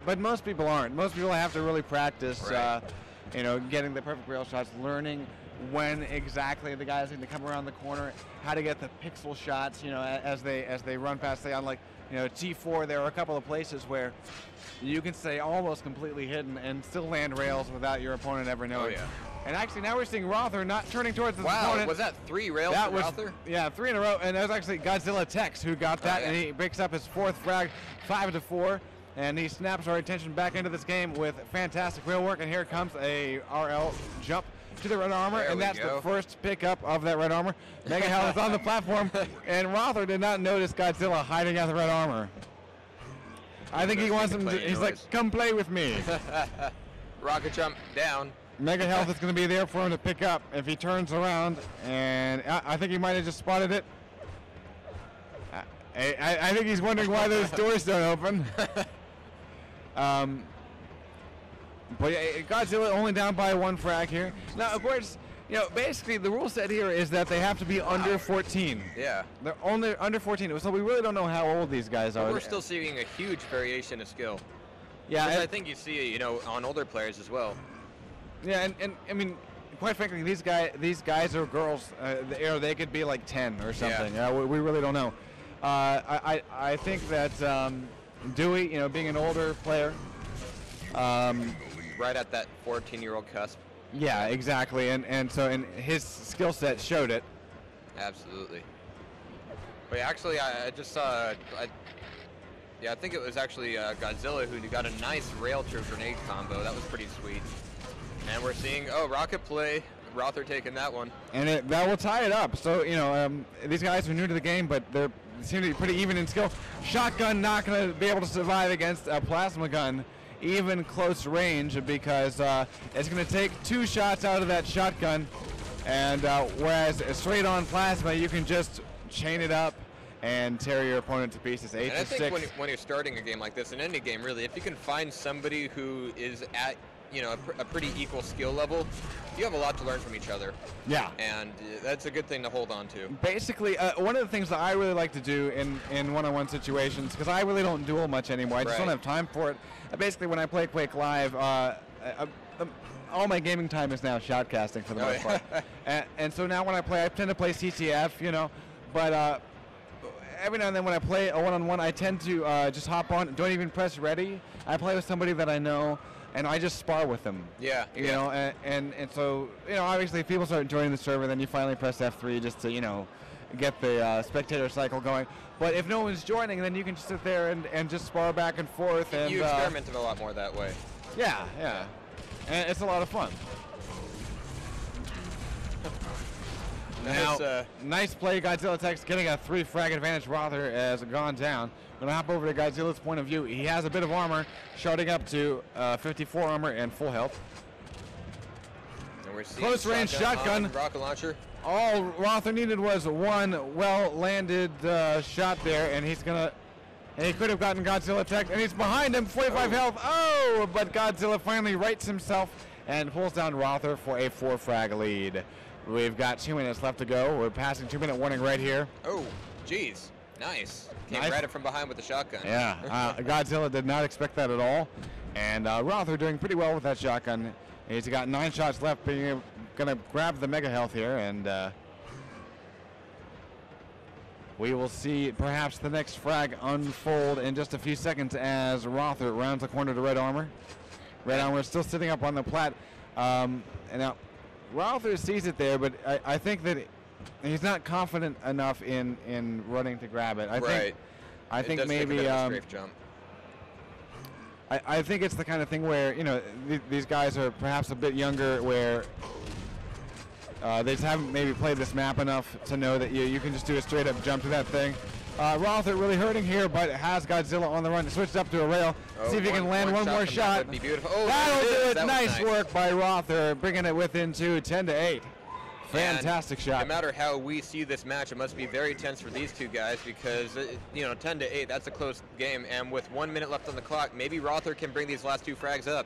But most people aren't. Most people have to really practice, Right. you know, getting the perfect rail shots, learning when exactly the guys need to come around the corner, how to get the pixel shots, you know, as they run past. Say on like, you know, T4, there are a couple of places where you can stay almost completely hidden and still land rails without your opponent ever knowing. Oh, yeah. And actually now we're seeing Rother not turning towards his opponent. Was that 3 rails for Rother? Yeah, 3 in a row, and that was actually Godzilla Tex who got that, and he breaks up his 4th frag, 5-4, and he snaps our attention back into this game with fantastic rail work, and here comes a RL jump to the red armor, and that's the first pickup of that red armor. Mega Hell is on the platform, and Rother did not notice Godzilla hiding out the red armor. I think he wants him to, he's like, come play with me. Rocket jump down. Mega Health is going to be there for him to pick up if he turns around, and I think he might have just spotted it. I think he's wondering why those doors don't open. But yeah, Godzilla only down by 1 frag here. Now, of course, you know, basically the rule set here is that they have to be under 14. Yeah. They're only under 14, so we really don't know how old these guys are. We're still seeing a huge variation of skill. Yeah, I think you see, you know, on older players as well. Yeah, and I mean, quite frankly, these guys are girls. You know, they could be like 10 or something. Yeah, we really don't know. I think that Dewey, you know, being an older player, right at that 14-year-old cusp. Yeah, exactly, and so his skill set showed it. Absolutely. But actually, I just saw. I think it was actually Godzilla who got a nice rail to grenade combo. That was pretty sweet. And we're seeing, rocket play, Rother taking that one. And that will tie it up. So, you know, these guys are new to the game, but they seem to be pretty even in skill. Shotgun not going to be able to survive against a plasma gun, even close range, because it's going to take 2 shots out of that shotgun. And whereas straight on plasma, you can just chain it up and tear your opponent to pieces. 8 to 6. And I think when you're starting a game like this, in any game really, if you can find somebody who is at, you know, a pretty equal skill level, you have a lot to learn from each other. Yeah. And that's a good thing to hold on to. Basically, one of the things that I really like to do in one-on-one situations, because I really don't duel much anymore, I just don't have time for it. Basically, when I play Quake Live, all my gaming time is now shoutcasting for the most part. And so now when I play, I tend to play CTF, you know, but every now and then when I play a one-on-one, I tend to just hop on, don't even press ready. I play with somebody that I know, and I just spar with them. Yeah. You know, and so, you know, obviously if people start joining the server, then you finally press F3 just to, you know, get the spectator cycle going. But if no one's joining, then you can just sit there and just spar back and forth. And you experiment a lot more that way. Yeah, yeah. And it's a lot of fun. Now, nice play, Godzilla Tex getting a 3 frag advantage. Rother has gone down. Going to hop over to Godzilla's point of view. He has a bit of armor, sharding up to 54 armor and full health. And we're seeing close range shotgun. Rocket launcher. All Rother needed was 1 well-landed shot there, and he's going to... And he could have gotten Godzilla Tex, and he's behind him, 45 health. Oh, but Godzilla finally rights himself and pulls down Rother for a 4 frag lead. We've got 2 minutes left to go. We're passing 2-minute warning right here. Oh, geez. Nice. Came right up from behind with the shotgun. Yeah, Godzilla did not expect that at all. And Rother doing pretty well with that shotgun. He's got 9 shots left, being going to grab the mega health here. And we will see perhaps the next frag unfold in just a few seconds as Rother rounds the corner to red armor. Red armor is still sitting up on the plat. And now Rother sees it there, but I think that he's not confident enough in running to grab it. I think maybe I think it's the kind of thing where, you know, these guys are perhaps a bit younger, where they just haven't maybe played this map enough to know that you can just do a straight up jump to that thing. Rother really hurting here, but has Godzilla on the run. Switched up to a rail. See if he can land one more shot. That'd be beautiful. Oh, that'll do it. Nice work by Rother, bringing it within 2, 10-8. Fantastic shot. No matter how we see this match, it must be very tense for these two guys because, you know, 10-8, that's a close game. And with 1 minute left on the clock, maybe Rother can bring these last 2 frags up.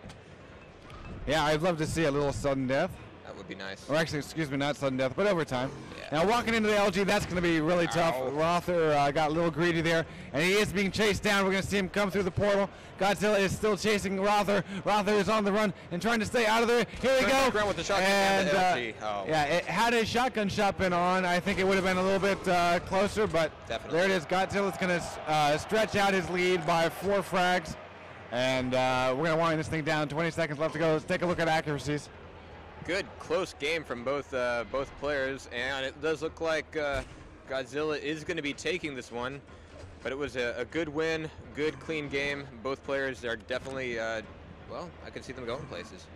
Yeah, I'd love to see a little sudden death. That would be nice. Or actually, excuse me, not sudden death, but overtime. Yeah. Now walking into the LG, that's going to be really tough. Rother got a little greedy there, and he is being chased down. We're going to see him come through the portal. Godzilla is still chasing Rother. Rother is on the run and trying to stay out of there. Here we go. With the shotgun and the LG. Yeah, had his shotgun shot been on, I think it would have been a little bit closer, but there it is. Godzilla's going to stretch out his lead by 4 frags, and we're going to wind this thing down. 20 seconds left to go. Let's take a look at accuracies. Good close game from both players, and it does look like Godzilla is going to be taking this one, but it was a good win, good clean game. Both players are definitely, well, I can see them going places.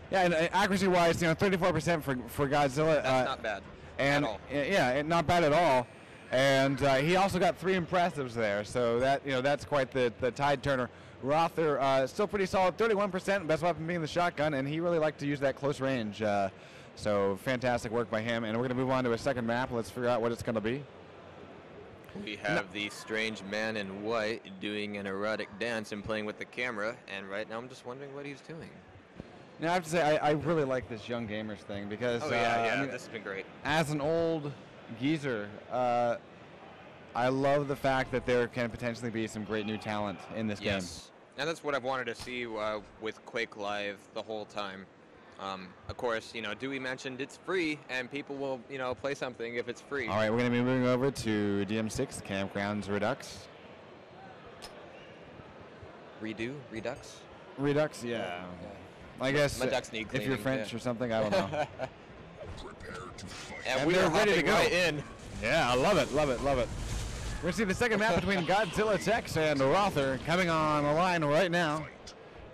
Yeah, and accuracy-wise, 34% for Godzilla. That's not bad and, at all. Yeah, not bad at all. And he also got 3 impressives there, so that that's quite the tide turner. Rother still pretty solid, 31%, best weapon being the shotgun, and he really liked to use that close range. So fantastic work by him, and we're going to move on to a second map. Let's figure out what it's going to be. We have the strange man in white doing an erotic dance and playing with the camera, and right now I'm just wondering what he's doing. Now I have to say, I really like this Young Gamers thing because I mean, this has been great. As an old geezer, I love the fact that there can potentially be some great new talent in this game. And that's what I've wanted to see with Quake Live the whole time. Of course, Dewey mentioned it's free, and people will, play something if it's free. All right, we're going to be moving over to DM6, Campgrounds Redux. Redux? Redux, yeah. I guess my ducks need cleaning, if you're French or something, I don't know. and we are ready to go in. Yeah, I love it, love it, love it. We're going to see the second map between Godzilla Tex and Rother coming on the line right now.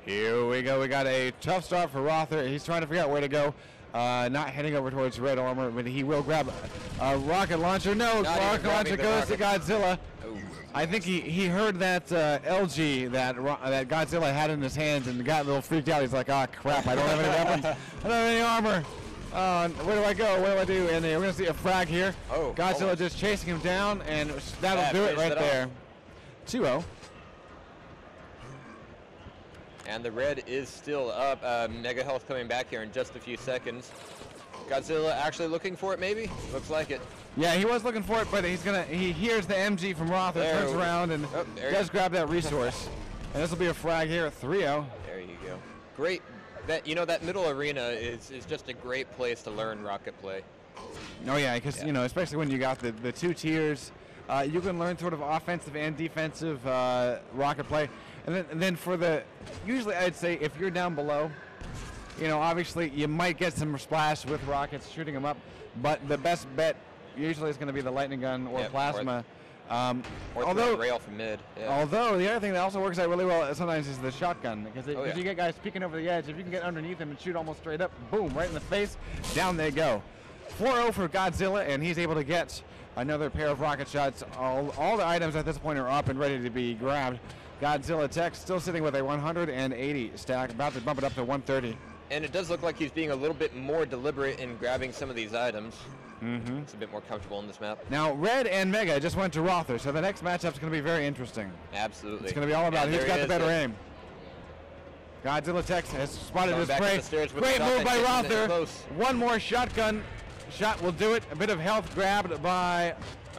Here we go. We got a tough start for Rother. He's trying to figure out where to go. Not heading over towards red armor, but he will grab a rocket launcher. No, rocket launcher goes to Godzilla. Ooh. I think he heard that LG that Godzilla had in his hands and got a little freaked out. He's like, ah, crap, I don't have any weapons. I don't have any armor. Where do I go? What do I do? And we're going to see a frag here. Godzilla just chasing him down, and that'll do it right there. 2-0. And the red is still up. Mega Health coming back here in just a few seconds. Godzilla actually looking for it, maybe? Looks like it. Yeah, he was looking for it, but he hears the MG from Rother, turns around, and does grab that resource. And this will be a frag here at 3-0. There you go. Great. That middle arena is just a great place to learn rocket play. Oh yeah, because especially when you got the 2 tiers, you can learn sort of offensive and defensive rocket play, and then for usually I'd say if you're down below, obviously you might get some splash with rockets shooting them up, but the best bet usually is going to be the lightning gun or plasma. Or rail from mid. Yeah. Although the other thing that also works out really well sometimes is the shotgun, because if you get guys peeking over the edge, if you can get underneath them and shoot almost straight up, boom, right in the face, down they go. 4-0 for Godzilla, and he's able to get another pair of rocket shots. All the items at this point are up and ready to be grabbed. Godzilla Tech still sitting with a 180 stack, about to bump it up to 130. And it does look like he's being a little bit more deliberate in grabbing some of these items. Mm-hmm. It's a bit more comfortable in this map. Now, Red and Mega just went to Rother, so the next matchup is going to be very interesting. Absolutely. It's going to be all about who's got the better aim. Godzilla Tech has spotted his prey. Great move by Rother. One more shotgun shot will do it. A bit of health grabbed by...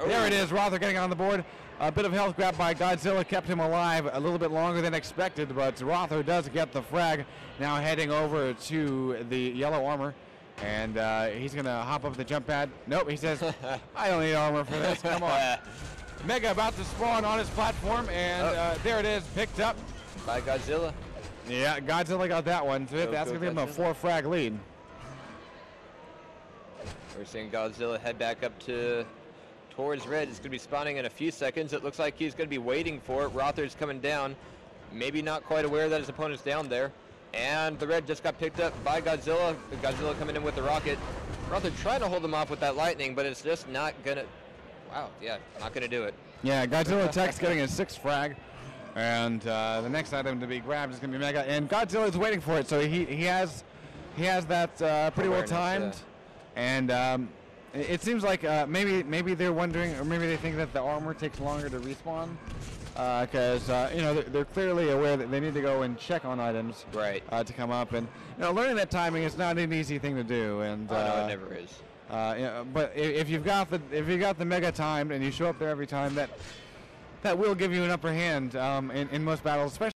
There it is, Rother getting on the board. A bit of health grabbed by Godzilla kept him alive a little bit longer than expected, but Rother does get the frag. Now heading over to the yellow armor. And he's going to hop up the jump pad. Nope, he says, I don't need armor for this. Come on. Mega about to spawn on his platform, and there it is, picked up. By Godzilla. Yeah, Godzilla got that one. So that's going to give him a 4 frag lead. We're seeing Godzilla head back up towards red. It's going to be spawning in a few seconds. It looks like he's going to be waiting for it. Rother's coming down. Maybe not quite aware that his opponent's down there. And the red just got picked up by Godzilla. Godzilla coming in with the rocket. Rother trying to hold him off with that lightning, but it's just not gonna. Wow, yeah, not gonna do it. Yeah, Godzilla Tech's getting a 6 frag, and the next item to be grabbed is gonna be Mega. And Godzilla's waiting for it, so he has that pretty well timed. And it seems like maybe they're wondering, or maybe they think that the armor takes longer to respawn. Because they're clearly aware that they need to go and check on items to come up, and learning that timing is not an easy thing to do. And no, it never is. But if you've got the mega timed and you show up there every time, that will give you an upper hand in most battles, especially.